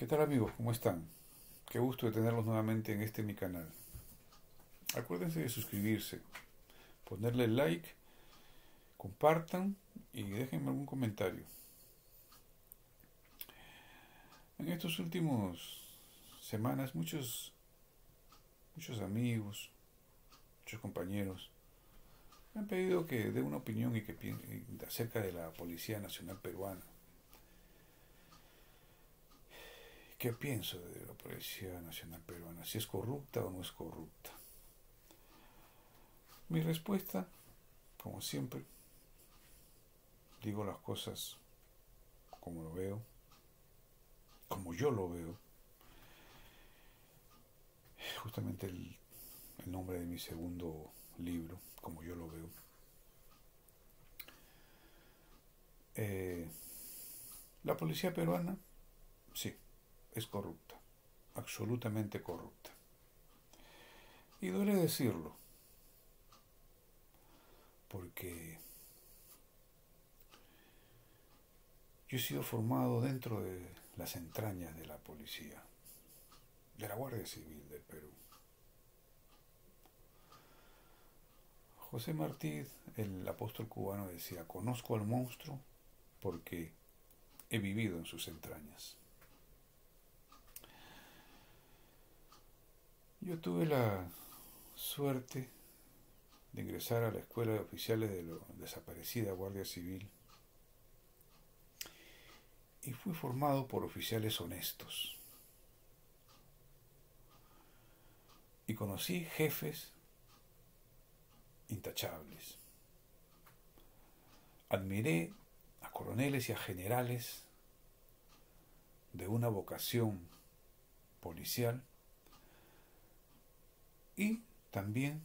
¿Qué tal amigos? ¿Cómo están? Qué gusto de tenerlos nuevamente en mi canal. Acuérdense de suscribirse, ponerle like, compartan y déjenme algún comentario. En estos últimos semanas muchos amigos, muchos compañeros me han pedido que dé una opinión acerca de la Policía Nacional Peruana. ¿Qué pienso de la Policía Nacional Peruana? ¿Si es corrupta o no es corrupta? Mi respuesta, como siempre, digo las cosas como lo veo, como yo lo veo, justamente el nombre de mi segundo libro, como yo lo veo. Eh, la policía peruana, sí, es corrupta, absolutamente corrupta. Y duele decirlo, porque yo he sido formado dentro de las entrañas de la policía, de la Guardia Civil del Perú. José Martí, el apóstol cubano, decía, conozco al monstruo porque he vivido en sus entrañas. Yo tuve la suerte de ingresar a la Escuela de Oficiales de la desaparecida Guardia Civil y fui formado por oficiales honestos. Y conocí jefes intachables. Admiré a coroneles y a generales de una vocación policial y también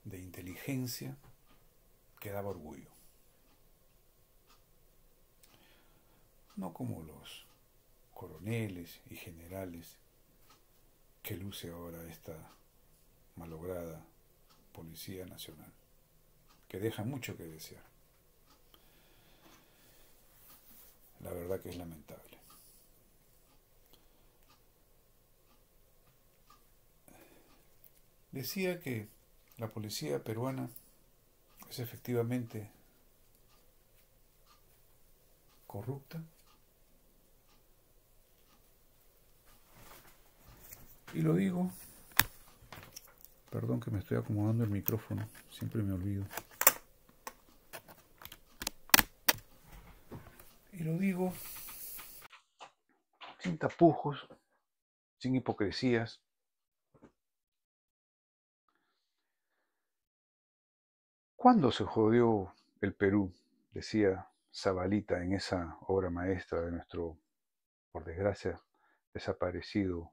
de inteligencia que daba orgullo. No como los coroneles y generales que luce ahora esta malograda Policía Nacional, que deja mucho que desear. La verdad que es lamentable. Decía que la policía peruana es efectivamente corrupta y lo digo, perdón que me estoy acomodando el micrófono, siempre me olvido. Y lo digo sin tapujos, sin hipocresías. ¿Cuándo se jodió el Perú? Decía Zabalita en esa obra maestra de nuestro, por desgracia, desaparecido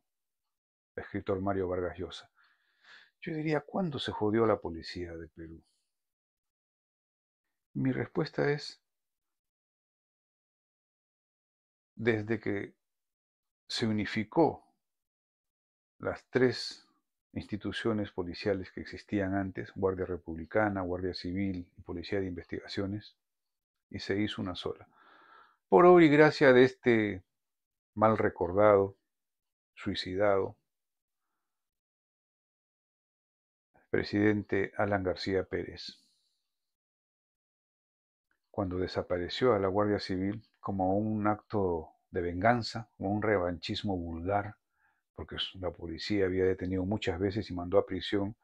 escritor Mario Vargas Llosa. Yo diría, ¿cuándo se jodió la policía de Perú? Mi respuesta es, desde que se unificó las tres instituciones policiales que existían antes, Guardia Republicana, Guardia Civil y Policía de Investigaciones, y se hizo una sola. Por obra y gracia de este mal recordado, suicidado, presidente Alan García Pérez, cuando desapareció a la Guardia Civil como un acto de venganza, como un revanchismo vulgar, porque la policía había detenido muchas veces y mandó a prisión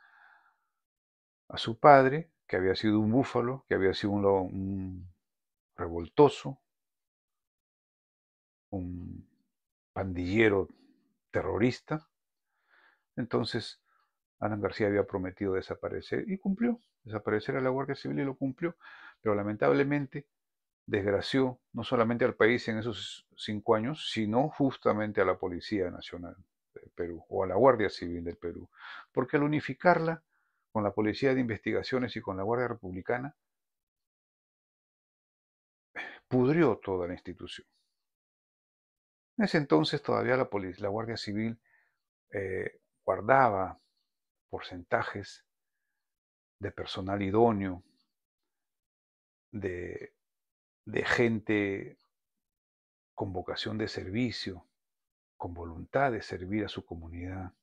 a su padre, que había sido un búfalo, que había sido un revoltoso, un pandillero terrorista. Entonces, Alan García había prometido desaparecer y cumplió, desaparecer a la Guardia Civil y lo cumplió, pero lamentablemente desgració no solamente al país en esos 5 años, sino justamente a la Policía Nacional del Perú o a la Guardia Civil del Perú, porque al unificarla con la Policía de Investigaciones y con la Guardia Republicana, pudrió toda la institución. En ese entonces todavía la Guardia Civil guardaba porcentajes de personal idóneo, de, de gente con vocación de servicio, con voluntad de servir a su comunidad.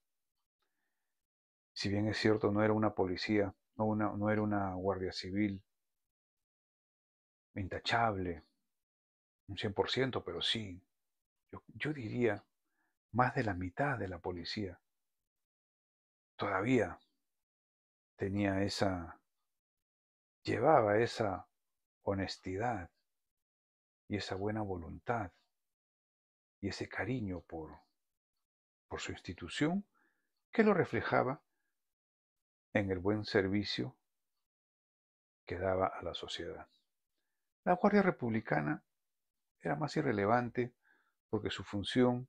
Si bien es cierto, no era una policía, no era una guardia civil intachable, un 100%, pero sí, yo diría más de la mitad de la policía todavía tenía llevaba esa honestidad y esa buena voluntad y ese cariño por su institución que lo reflejaba en el buen servicio que daba a la sociedad. La Guardia Republicana era más irrelevante porque su función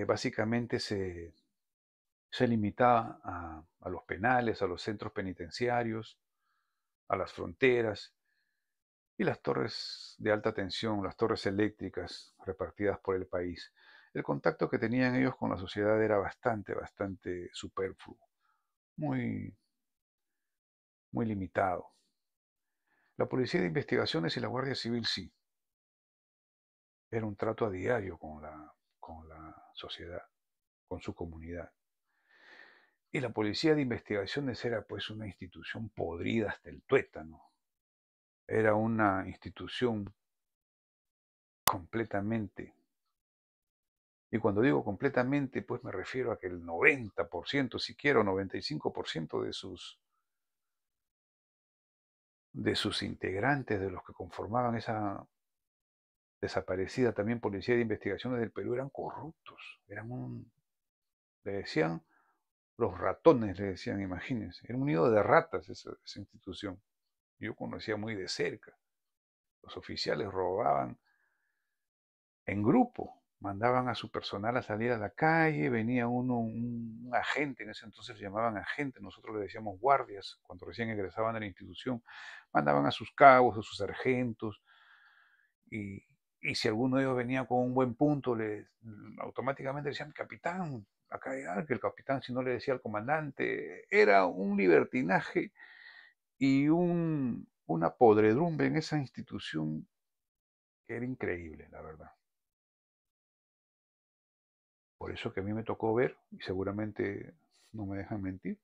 básicamente se limitaba a los penales, a los centros penitenciarios, a las fronteras y las torres de alta tensión, las torres eléctricas repartidas por el país. El contacto que tenían ellos con la sociedad era bastante superfluo, muy, muy limitado. La Policía de Investigaciones y la Guardia Civil sí, era un trato a diario con la sociedad, con su comunidad. Y la Policía de Investigaciones era pues una institución podrida hasta el tuétano. Era una institución completamente. Y cuando digo completamente, pues me refiero a que el 90%, siquiera 95% de sus integrantes, de los que conformaban esa desaparecida también Policía de Investigaciones del Perú, eran corruptos. Le decían los ratones, le decían, imagínense. Era un nido de ratas esa institución. Yo conocía muy de cerca. Los oficiales robaban en grupo, mandaban a su personal a salir a la calle, venía un agente, en ese entonces le llamaban agente, nosotros le decíamos guardias, cuando recién egresaban de la institución, mandaban a sus cabos, a sus sargentos, y, y si alguno de ellos venía con un buen punto, automáticamente decían, capitán, acá hay algo, que el capitán si no le decía al comandante, era un libertinaje y una podredumbre en esa institución que era increíble, la verdad. Por eso que a mí me tocó ver, y seguramente no me dejan mentir,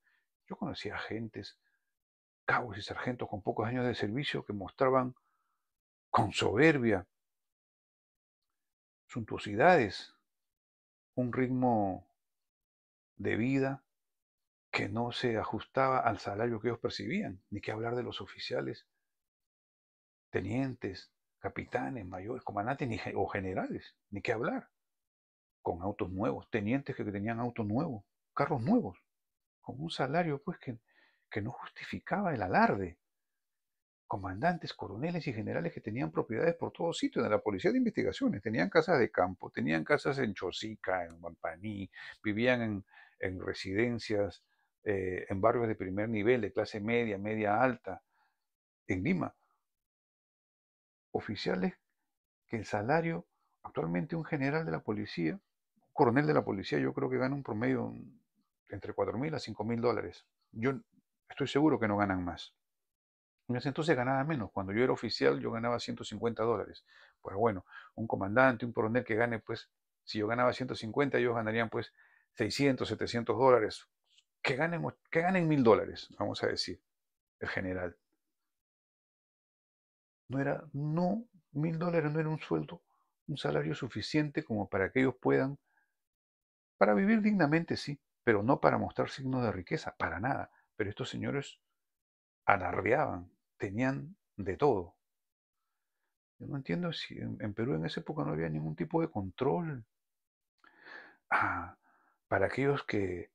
yo conocía agentes, cabos y sargentos con pocos años de servicio que mostraban con soberbia, suntuosidades, un ritmo de vida que no se ajustaba al salario que ellos percibían, ni que hablar de los oficiales, tenientes, capitanes, mayores, comandantes o generales, ni que hablar, con autos nuevos, tenientes que tenían autos nuevos, carros nuevos, con un salario pues que no justificaba el alarde. Comandantes, coroneles y generales que tenían propiedades por todos sitios de la Policía de Investigaciones, tenían casas de campo, tenían casas en Chosica, en Guampaní, vivían en residencias, en barrios de primer nivel, de clase media, media alta, en Lima. Oficiales que el salario, actualmente un general de la policía, un coronel de la policía, yo creo que gana un promedio entre 4.000 a 5.000 dólares. Yo estoy seguro que no ganan más. En ese entonces ganaba menos. Cuando yo era oficial, yo ganaba 150 dólares. Pues bueno, un comandante, un coronel que gane, pues, si yo ganaba 150, ellos ganarían, pues, 600, 700 dólares. Que ganen 1.000 dólares, vamos a decir, el general. No, 1.000 dólares no era un sueldo, un salario suficiente como para que ellos puedan, para vivir dignamente, sí, pero no para mostrar signos de riqueza, para nada. Pero estos señores alardeaban, tenían de todo. Yo no entiendo si en Perú en esa época no había ningún tipo de control ah, para aquellos que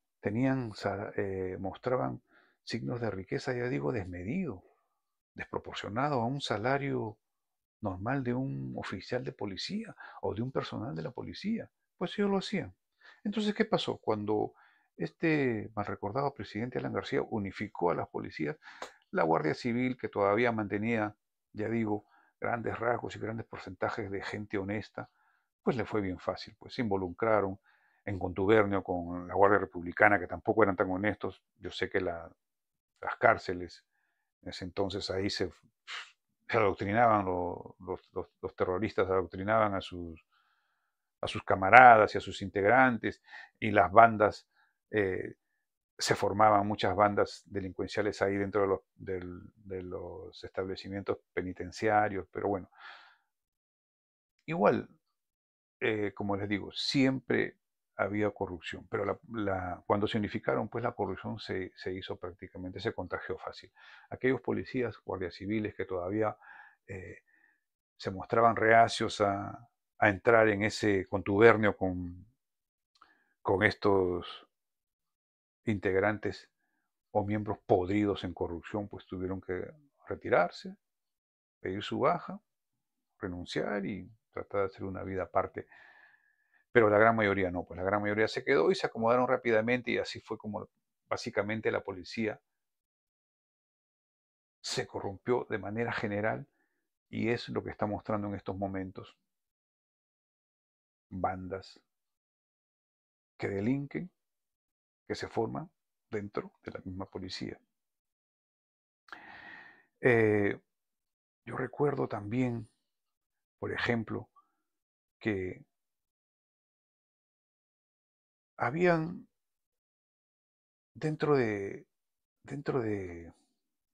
mostraban signos de riqueza, ya digo, desmedido, desproporcionado a un salario normal de un oficial de policía o de un personal de la policía. Pues ellos lo hacían. Entonces, ¿qué pasó? Cuando este mal recordado presidente Alan García unificó a las policías, la Guardia Civil, que todavía mantenía, ya digo, grandes rasgos y grandes porcentajes de gente honesta, pues le fue bien fácil, pues se involucraron en contubernio con la Guardia Republicana, que tampoco eran tan honestos. Yo sé que las cárceles, en ese entonces ahí se adoctrinaban los terroristas, adoctrinaban a sus camaradas y a sus integrantes, y las bandas, se formaban muchas bandas delincuenciales ahí dentro de los establecimientos penitenciarios, pero bueno, igual, como les digo, siempre había corrupción, pero cuando se unificaron, pues la corrupción se hizo prácticamente, se contagió fácil. Aquellos policías, guardias civiles que todavía eh, se mostraban reacios a entrar en ese contubernio con estos integrantes o miembros podridos en corrupción, pues tuvieron que retirarse, pedir su baja, renunciar y tratar de hacer una vida aparte. Pero la gran mayoría no, pues la gran mayoría se quedó y se acomodaron rápidamente, y así fue como básicamente la policía se corrompió de manera general, y es lo que está mostrando en estos momentos bandas que delinquen, que se forman dentro de la misma policía. Yo recuerdo también, por ejemplo, que habían dentro de, dentro de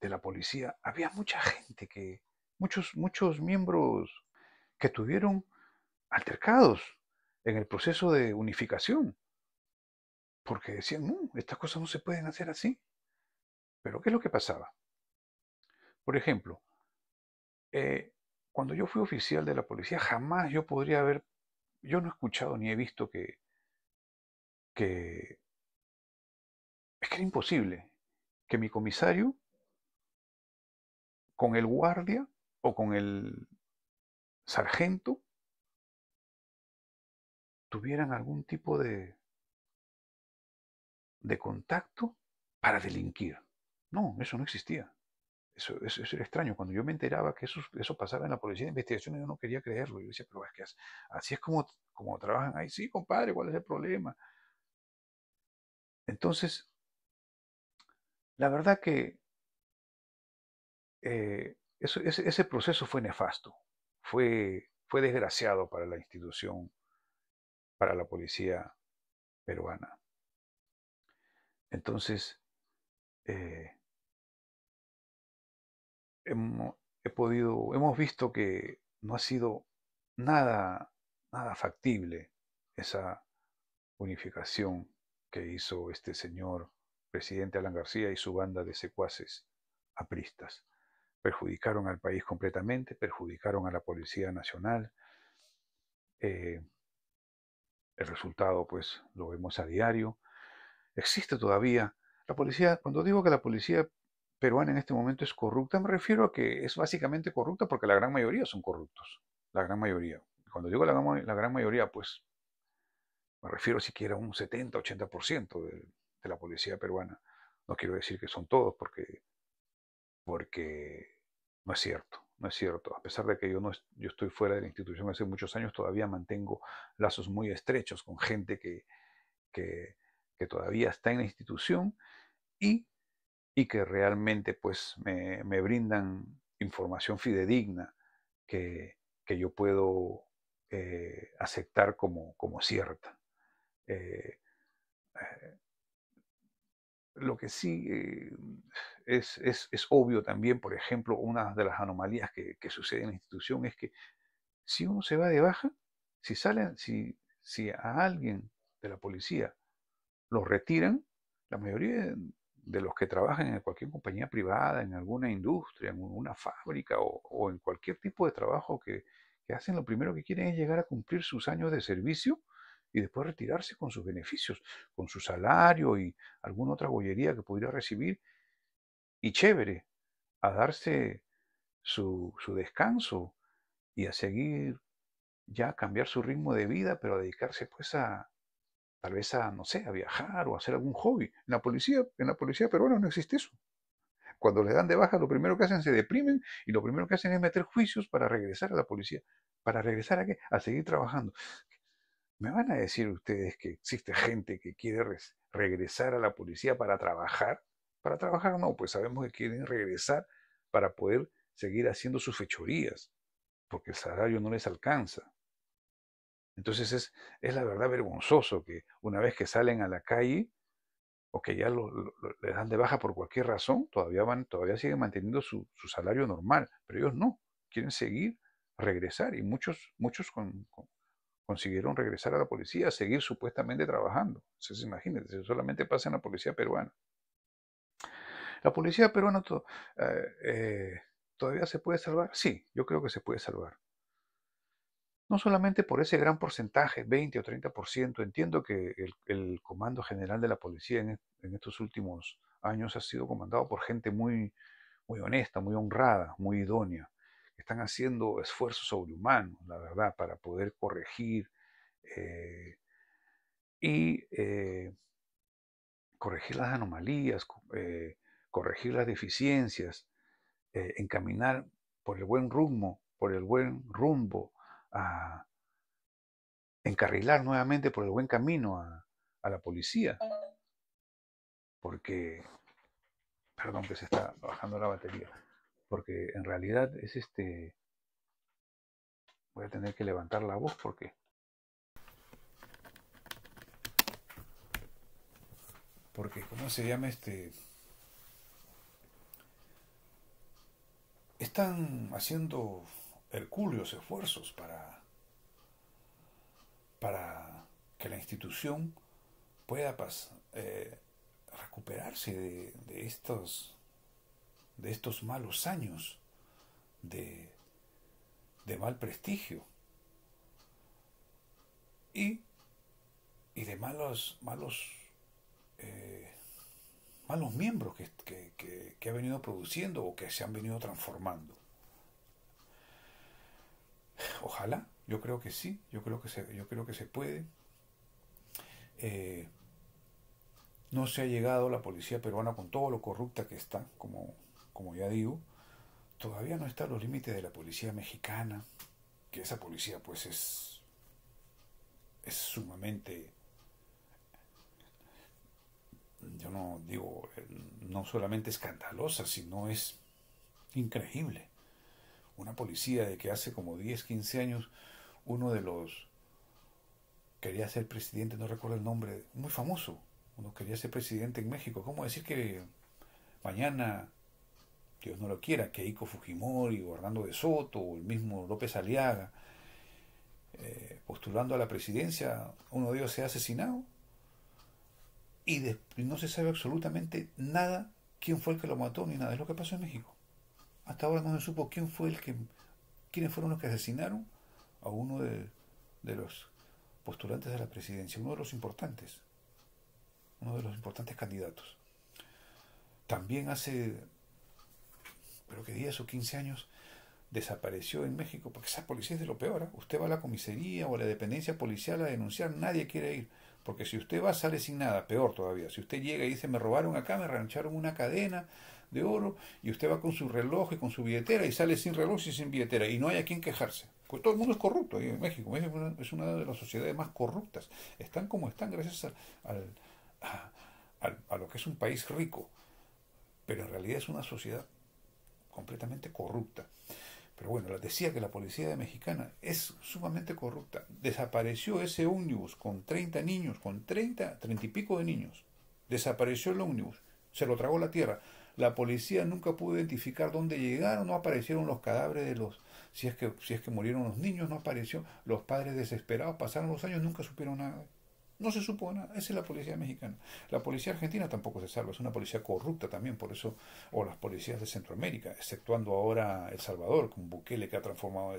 la policía, había mucha gente muchos miembros que tuvieron altercados en el proceso de unificación, porque decían, no, estas cosas no se pueden hacer así. Pero ¿qué es lo que pasaba? Por ejemplo, eh, cuando yo fui oficial de la policía, jamás yo podría haber, yo no he escuchado ni he visto que es que era imposible que mi comisario con el guardia o con el sargento tuvieran algún tipo de contacto para delinquir. No, eso no existía. Eso era extraño. Cuando yo me enteraba que eso pasaba en la policía de investigación, yo no quería creerlo. Yo decía, pero es que así es como trabajan ahí. Sí, compadre, ¿cuál es el problema? Entonces, la verdad que ese proceso fue nefasto, fue desgraciado para la institución, para la policía peruana. Entonces, eh, hemos visto que no ha sido nada, nada factible esa unificación que hizo este señor presidente Alan García y su banda de secuaces apristas. Perjudicaron al país completamente, perjudicaron a la Policía Nacional. Eh, el resultado, pues, lo vemos a diario. Existe todavía la policía. Cuando digo que la policía peruana en este momento es corrupta, me refiero a que es básicamente corrupta porque la gran mayoría son corruptos. La gran mayoría. Cuando digo la gran mayoría, pues me refiero siquiera a un 70-80% de la policía peruana. No quiero decir que son todos porque no es cierto. No es cierto. A pesar de que yo, no, yo estoy fuera de la institución hace muchos años, todavía mantengo lazos muy estrechos con gente que, que todavía está en la institución, y, y que realmente pues me brindan información fidedigna que yo puedo aceptar como cierta. Eh, eh, lo que sí es obvio también, por ejemplo, una de las anomalías que sucede en la institución es que si uno se va de baja, si a alguien de la policía lo retiran, la mayoría de los que trabajan en cualquier compañía privada, en alguna industria, en una fábrica o en cualquier tipo de trabajo que hacen, lo primero que quieren es llegar a cumplir sus años de servicio y después retirarse con sus beneficios, con su salario y alguna otra bollería que pudiera recibir, y chévere, a darse su descanso y a seguir ya cambiar su ritmo de vida, pero a dedicarse pues tal vez no sé, a viajar o a hacer algún hobby. En la policía peruana no existe eso. Cuando le dan de baja, lo primero que hacen se deprimen y lo primero que hacen es meter juicios para regresar a la policía. ¿Para regresar a qué? A seguir trabajando. ¿Me van a decir ustedes que existe gente que quiere regresar a la policía para trabajar? Para trabajar no, pues sabemos que quieren regresar para poder seguir haciendo sus fechorías, porque el salario no les alcanza. Entonces es la verdad vergonzoso que una vez que salen a la calle o que ya les dan de baja por cualquier razón, todavía siguen manteniendo su salario normal, pero ellos no, quieren seguir, regresar, y muchos consiguieron regresar a la policía, seguir supuestamente trabajando. Entonces imagínense, eso solamente pasa en la policía peruana. ¿La policía peruana todavía se puede salvar? Sí, yo creo que se puede salvar. No solamente por ese gran porcentaje, 20 o 30%. Entiendo que el Comando General de la Policía en estos últimos años ha sido comandado por gente muy honesta, muy honrada, muy idónea. Están haciendo esfuerzos sobrehumanos, la verdad, para poder corregir eh, y corregir las anomalías, corregir las deficiencias, encaminar por el buen rumbo, a encarrilar nuevamente por el buen camino a la policía, porque, perdón que se está bajando la batería, porque en realidad voy a tener que levantar la voz porque ¿cómo se llama Están haciendo hercúleos esfuerzos para que la institución pueda recuperarse de estos malos años de, de mal prestigio y, y de eh, malos miembros que ha venido produciendo o que se han venido transformando. Ojalá, yo creo que sí, yo creo que se puede. Eh, no se ha llegado la policía peruana con todo lo corrupta que está, como ya digo. Todavía no está a los límites de la policía mexicana, que esa policía pues es sumamente, yo no digo, no solamente escandalosa, sino es increíble. Una policía de que hace como 10 15 años uno de los quería ser presidente, no recuerdo el nombre, muy famoso, uno quería ser presidente en México. ¿Cómo decir que mañana, Dios no lo quiera, Keiko Fujimori o Hernando de Soto o el mismo López Aliaga, postulando a la presidencia, uno de ellos sea asesinado y no se sabe absolutamente nada quién fue el que lo mató ni nada? Es lo que pasó en México. Hasta ahora no se supo quiénes fueron los que asesinaron a de los postulantes a la presidencia, uno de los importantes candidatos. También hace, creo que 10 o 15 años, desapareció en México, porque esa policía es de lo peor. Usted va a la comisaría o a la dependencia policial a denunciar, nadie quiere ir, porque si usted va sale sin nada, peor todavía. Si usted llega y dice me robaron acá, me rancharon una cadena de oro, y usted va con su reloj y con su billetera y sale sin reloj y sin billetera, y no hay a quien quejarse. Pues todo el mundo es corrupto ahí en México. México es una de las sociedades más corruptas. Están como están gracias a lo que es un país rico, pero en realidad es una sociedad completamente corrupta. Pero bueno, les decía que la policía mexicana es sumamente corrupta. Desapareció ese ómnibus con 30 niños, con 30 y pico de niños. Desapareció el ómnibus, se lo tragó la tierra. La policía nunca pudo identificar dónde llegaron, no aparecieron los cadáveres de si es que murieron los niños, no apareció. Los padres desesperados pasaron los años, nunca supieron nada. No se supo nada. Esa es la policía mexicana. La policía argentina tampoco se salva. Es una policía corrupta también, por eso, o las policías de Centroamérica, exceptuando ahora El Salvador, con Bukele, que ha transformado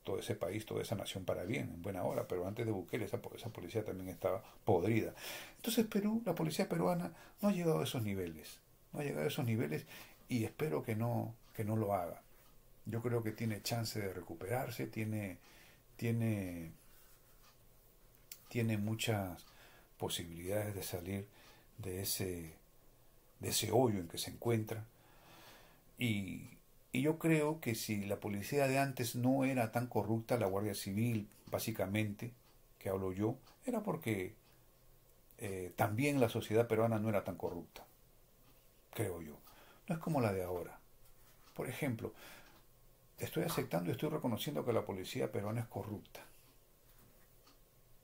todo ese país, toda esa nación para bien, en buena hora. Pero antes de Bukele, esa policía también estaba podrida. Entonces Perú, la policía peruana, no ha llegado a esos niveles. No ha llegado a esos niveles y espero que no lo haga. Yo creo que tiene chance de recuperarse, tiene tiene muchas posibilidades de salir de de ese hoyo en que se encuentra. Y, y yo creo que si la policía de antes no era tan corrupta, la Guardia Civil, básicamente, que hablo yo, era porque también la sociedad peruana no era tan corrupta, creo yo. No es como la de ahora. Por ejemplo, estoy aceptando y estoy reconociendo que la policía peruana es corrupta.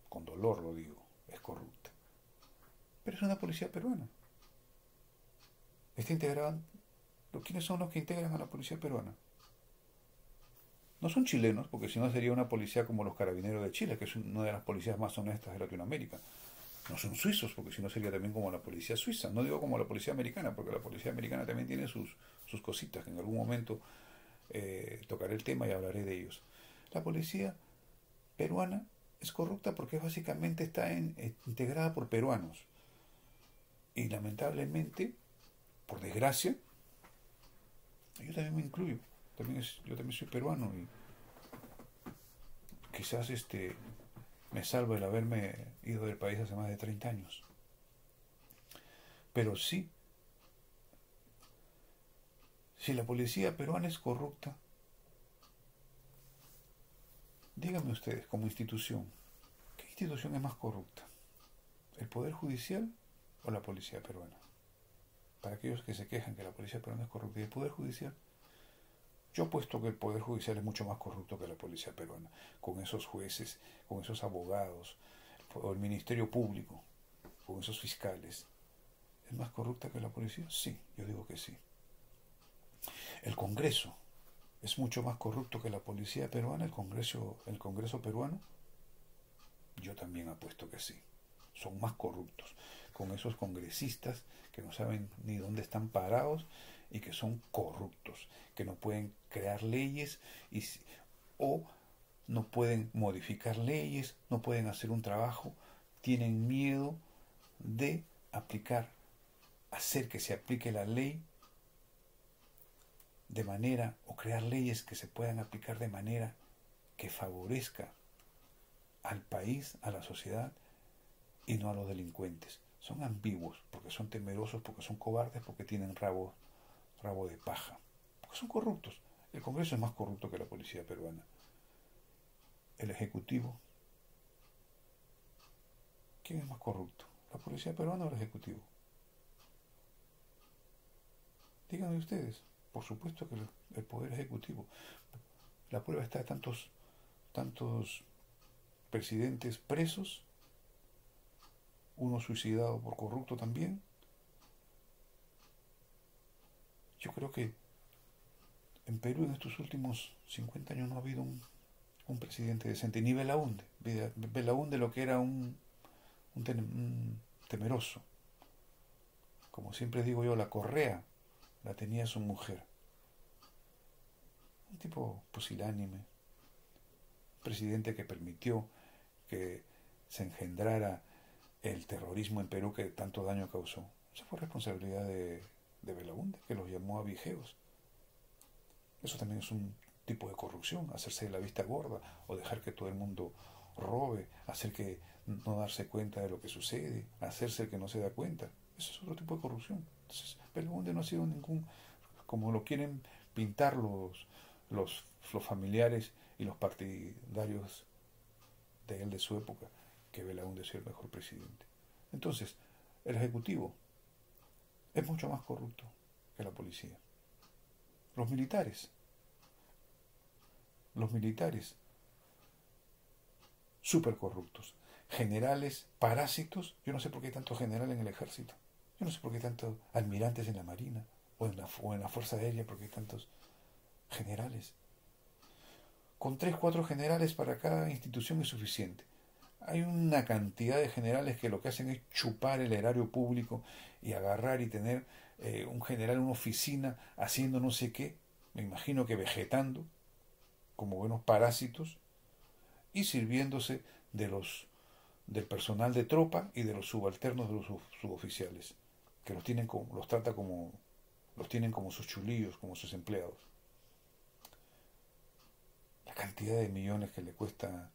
Con dolor lo digo, es corrupta. Pero es una policía peruana. Está integrada. ¿Quiénes son los que integran a la policía peruana? No son chilenos, porque si no sería una policía como los carabineros de Chile, que es una de las policías más honestas de Latinoamérica. No son suizos, porque si no sería también como la policía suiza. No digo como la policía americana, porque la policía americana también tiene sus cositas, que en algún momento tocaré el tema y hablaré de ellos. La policía peruana es corrupta porque básicamente está integrada por peruanos. Y lamentablemente, por desgracia, yo también me incluyo. Yo también soy peruano y quizás me salvo el haberme ido del país hace más de 30 años. Pero sí, si la policía peruana es corrupta, díganme ustedes, como institución, ¿qué institución es más corrupta? ¿El Poder Judicial o la policía peruana? Para aquellos que se quejan que la policía peruana es corrupta y el Poder Judicial, yo apuesto que el Poder Judicial es mucho más corrupto que la policía peruana, con esos jueces, con esos abogados, o el Ministerio Público, con esos fiscales. ¿Es más corrupta que la policía? Sí, yo digo que sí. El Congreso es mucho más corrupto que la policía peruana, el Congreso peruano. Yo también apuesto que sí. Son más corruptos, con esos congresistas que no saben ni dónde están parados y que son corruptos, que no pueden crear leyes o no pueden modificar leyes, no pueden hacer un trabajo, tienen miedo de hacer que se aplique la ley de manera, o crear leyes que se puedan aplicar de manera que favorezca al país, a la sociedad y no a los delincuentes. Son ambiguos, porque son temerosos, porque son cobardes, porque tienen rabo de paja, porque son corruptos. El Congreso es más corrupto que la policía peruana. El Ejecutivo, ¿quién es más corrupto? ¿La policía peruana o el Ejecutivo? Díganme ustedes. Por supuesto que el Poder Ejecutivo. La prueba está de tantos presidentes presos, uno suicidado por corrupto también. Yo creo que en Perú en estos últimos 50 años no ha habido un presidente decente, ni Belaúnde. Belaúnde lo que era un temeroso. Como siempre digo yo, la correa la tenía su mujer. Un tipo pusilánime, presidente que permitió que se engendrara el terrorismo en Perú que tanto daño causó. Esa fue responsabilidad de Belaúnde, que los llamó a vijeos. Eso también es un tipo de corrupción, hacerse de la vista gorda o dejar que todo el mundo robe, hacer que no darse cuenta de lo que sucede, hacerse el que no se da cuenta. Eso es otro tipo de corrupción. Entonces, Belaúnde no ha sido ningún, como lo quieren pintar los familiares y los partidarios de él de su época, que Belaúnde sea el mejor presidente. Entonces, el Ejecutivo es mucho más corrupto que la policía. Los militares, súper corruptos. Generales, parásitos. Yo no sé por qué hay tantos generales en el ejército. Yo no sé por qué hay tantos almirantes en la marina o en la Fuerza Aérea, porque hay tantos generales. Con 3, 4 generales para cada institución es suficiente. Hay una cantidad de generales que lo que hacen es chupar el erario público y agarrar y tener un general en una oficina haciendo no sé qué, me imagino que vegetando, como buenos parásitos, y sirviéndose del personal de tropa y de los subalternos de los suboficiales, que los tienen como sus chulillos, como sus empleados. La cantidad de millones que le cuesta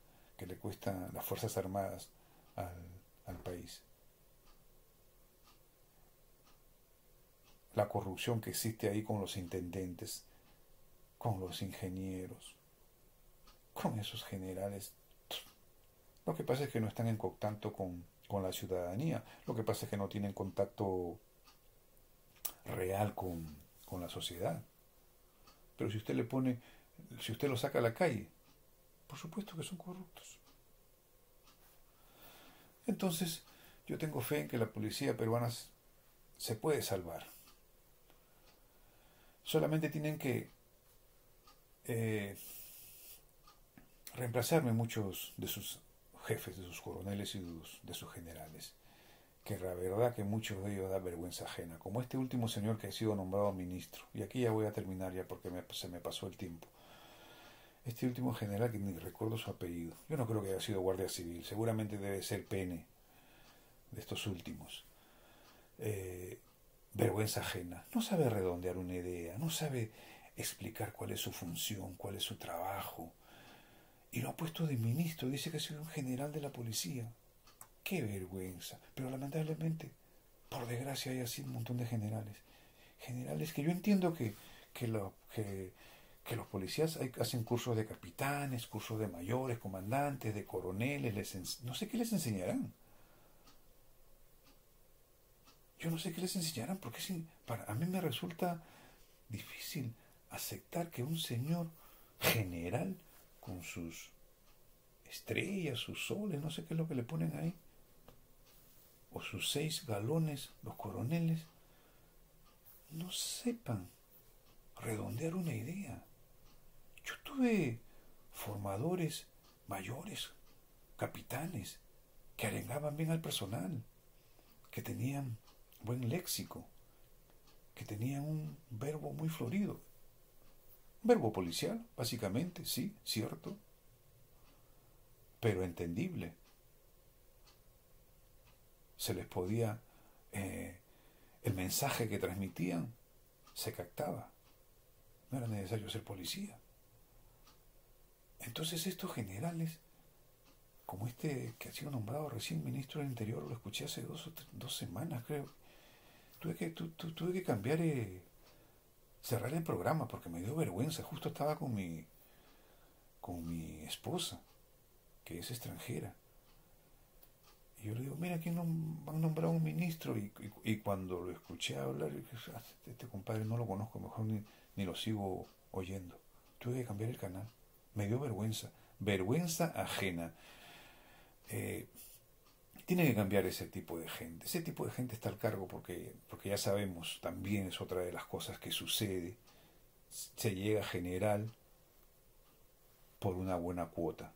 las Fuerzas Armadas al país. La corrupción que existe ahí con los intendentes, con los ingenieros, con esos generales. Lo que pasa es que no están en contacto con la ciudadanía. Lo que pasa es que no tienen contacto real con la sociedad. Pero si usted si usted lo saca a la calle, por supuesto que son corruptos. Entonces, yo tengo fe en que la policía peruana se puede salvar. Solamente tienen que eh, reemplazarme muchos de sus jefes, de sus coroneles y de sus generales. Que la verdad que muchos de ellos da vergüenza ajena. Como este último señor que ha sido nombrado ministro. Y aquí ya voy a terminar ya porque se me pasó el tiempo. Este último general que ni recuerdo su apellido. Yo no creo que haya sido guardia civil. Seguramente debe ser pene de estos últimos. Vergüenza ajena. No sabe redondear una idea. No sabe explicar cuál es su función, cuál es su trabajo. Y lo ha puesto de ministro. Dice que ha sido un general de la policía. ¡Qué vergüenza! Pero lamentablemente, por desgracia, hay así un montón de generales. Generales que yo entiendo que, que los policías hacen cursos de capitanes, cursos de mayores, comandantes, de coroneles. No sé qué les enseñarán. Yo no sé qué les enseñarán porque a mí me resulta difícil aceptar que un señor general con sus estrellas, sus soles, no sé qué es lo que le ponen ahí, o sus 6 galones, los coroneles, no sepan redondear una idea. Yo tuve formadores mayores, capitanes, que arengaban bien al personal, que tenían buen léxico, que tenían un verbo muy florido. Verbo policial, básicamente, sí, cierto, pero entendible. Se les podía, el mensaje que transmitían se captaba. No era necesario ser policía. Entonces estos generales, como este que ha sido nombrado recién ministro del Interior, lo escuché hace 2 semanas, creo. Tuve que cambiar, cerrar el programa porque me dio vergüenza. Justo estaba con mi esposa, que es extranjera. Y yo le digo, mira, aquí han nombrado un ministro. Y cuando lo escuché hablar, dije, este compadre no lo conozco, mejor ni lo sigo oyendo. Tuve que cambiar el canal. Me dio vergüenza. Vergüenza ajena. Eh, Tiene que cambiar ese tipo de gente. Ese tipo de gente está al cargo porque ya sabemos, también es otra de las cosas que sucede. Se llega a general por una buena cuota.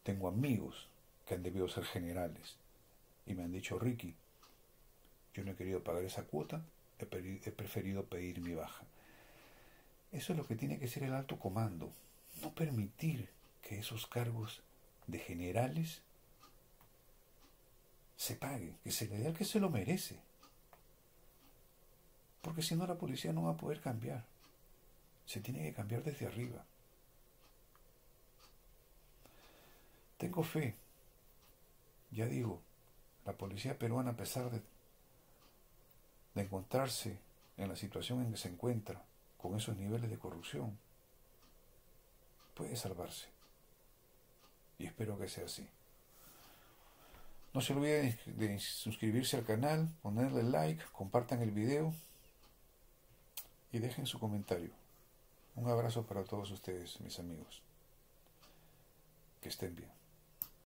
Tengo amigos que han debido ser generales y me han dicho, Ricky, yo no he querido pagar esa cuota, he preferido pedir mi baja. Eso es lo que tiene que ser el alto comando. No permitir que esos cargos de generales se pague, que se le dé al que se lo merece. Porque si no la policía no va a poder cambiar. Se tiene que cambiar desde arriba. Tengo fe. Ya digo, la policía peruana, a pesar de encontrarse en la situación en que se encuentra, con esos niveles de corrupción, puede salvarse. Y espero que sea así. No se olviden de suscribirse al canal, ponerle like, compartan el video y dejen su comentario. Un abrazo para todos ustedes, mis amigos. Que estén bien.